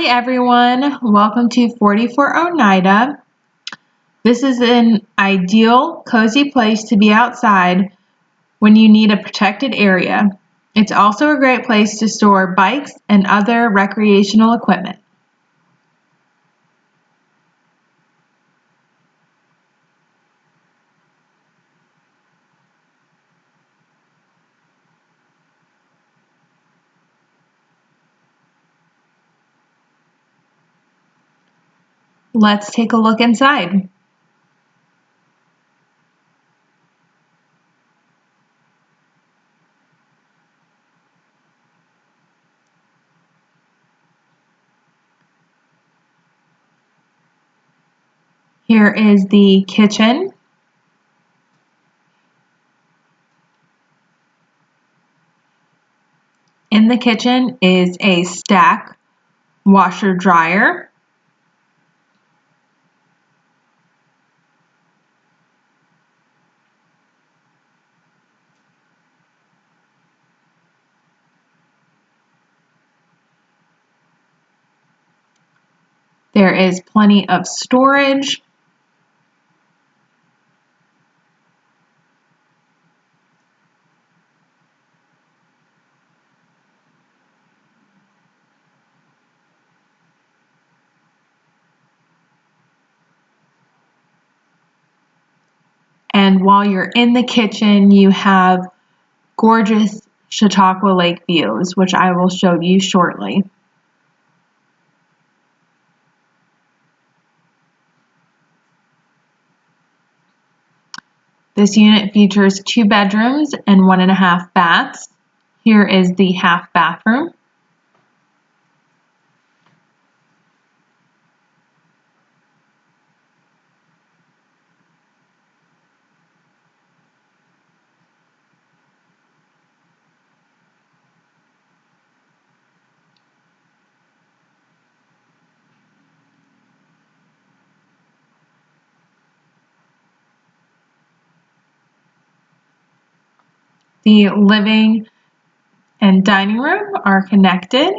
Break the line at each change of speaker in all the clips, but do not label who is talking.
everyone, welcome to 44 Oneida. This is an ideal, cozy place to be outside when you need a protected area. It's also a great place to store bikes and other recreational equipment. Let's take a look inside. Here is the kitchen. In the kitchen is a stack washer dryer. There is plenty of storage. And while you're in the kitchen, you have gorgeous Chautauqua Lake views, which I will show you shortly. This unit features 2 bedrooms and 1.5 baths. Here is the half bathroom. The living and dining room are connected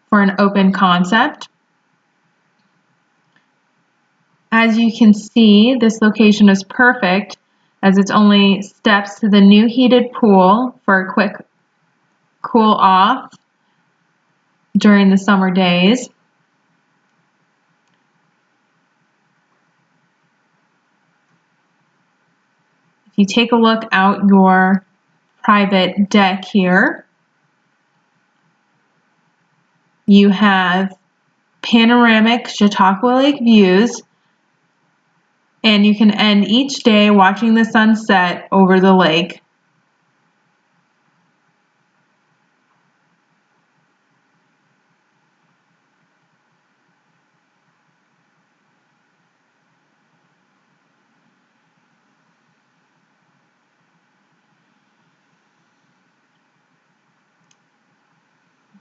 for an open concept. As you can see, this location is perfect as it's only steps to the new heated pool for a quick cool off during the summer days. If you take a look out your private deck here, you have panoramic Chautauqua Lake views, and you can end each day watching the sunset over the lake.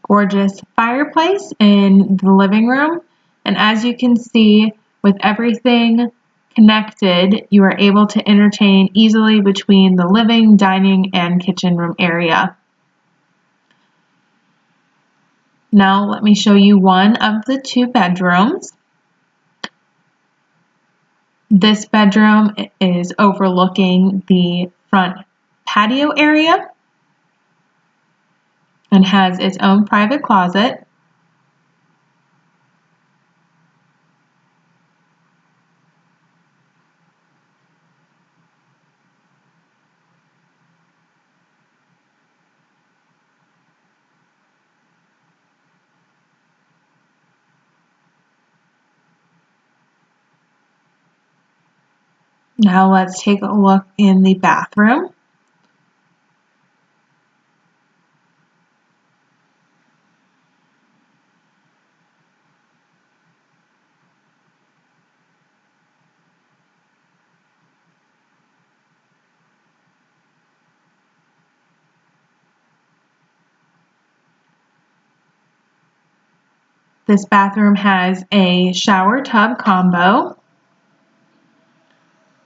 Gorgeous fireplace in the living room, and as you can see, with everything connected, you are able to entertain easily between the living, dining, and kitchen room area. Now let me show you one of the 2 bedrooms. This bedroom is overlooking the front patio area and has its own private closet. Now let's take a look in the bathroom. This bathroom has a shower tub combo,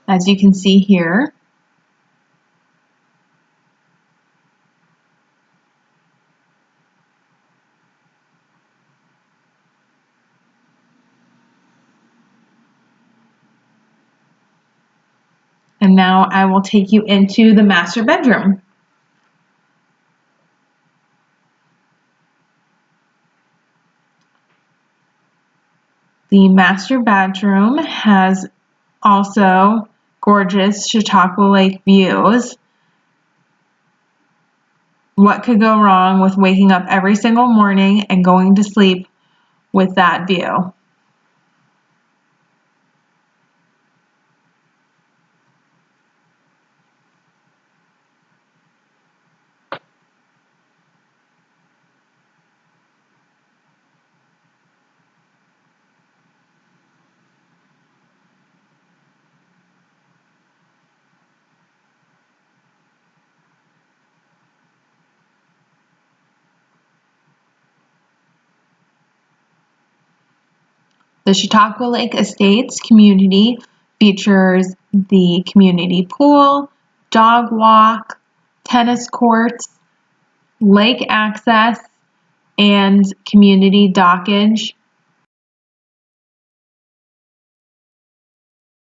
as you can see here. And now I will take you into the master bedroom. The master bedroom has also gorgeous Chautauqua Lake views. What could go wrong with waking up every single morning and going to sleep with that view? The Chautauqua Lake Estates community features the community pool, dog walk, tennis courts, lake access, and community dockage